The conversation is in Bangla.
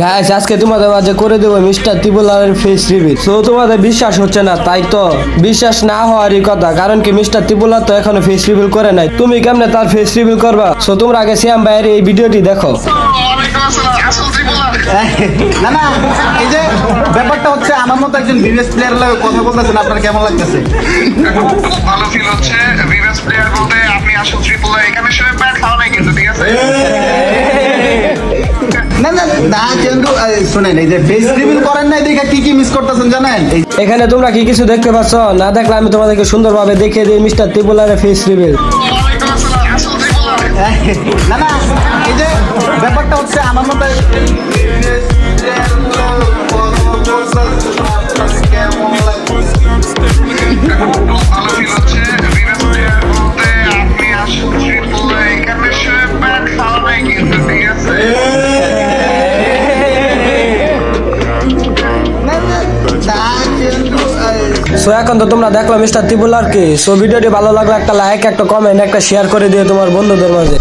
গাইস আজকে তোমাদের মাঝে করে দেবো মিস্টার ত্রিপুলারের ফেস রিভিল। সো তোমাদের বিশ্বাস হচ্ছে না, তাই তো বিশ্বাস না হওয়ারই কথা, কারণ কি মিস্টার ত্রিপুলার তো এখনো ফেস রিভিল করে নাই। তুমি কেমনে তার ফেস রিভিল করবা? সো তোমরা আগে শ্যাম ভাইয়ের এই ভিডিওটি দেখো। না না, এই যে ব্যাপারটা হচ্ছে আমার মতো একজন বিবিএস প্লেয়ার লাগে কথা বলতেছেন, আপনার কেমন লাগতেছে? ভালো ফিল হচ্ছে। বিবিএস প্লেয়ার বলতে আপনি আসল ট্রিপল এখানে শুনে প্যাক খাও নাই কিন্তু, ঠিক আছে? না না না চন্দু, শুনেন, এই যে ফেস রিভিল করেন নাই দেখে কি কি মিস করতেছেন জানেন? এখানে তোমরা কি কিছু দেখতে পাচ্ছ? না দেখলে আমি তোমাদেরকে সুন্দরভাবে দেখিয়ে দিই মিস্টার ত্রিপুলারের ফেস রিভিল। ওয়ালাইকুম আসসালাম, আসল ট্রিপল। না না, এই যে ব্যাপারটা হচ্ছে আমার মতো কেমন লাগতেছে? ভালো ফিল হচ্ছে। বিবিএস প্লেয়ার বলতে আপনি আসল ট্রিপল এখানে শুনে প্যাক খাও নাই কিন্তু, ঠিক আছে? না না না চন্দু, সো এখন তো তোমরা দেখলো মিস্টার ত্রিপুলার কে। সো ভিডিওটি ভালো লাগলে একটা লাইক, একটা কমেন্ট, একটা শেয়ার করে দিও তোমার বন্ধুদের মাঝে।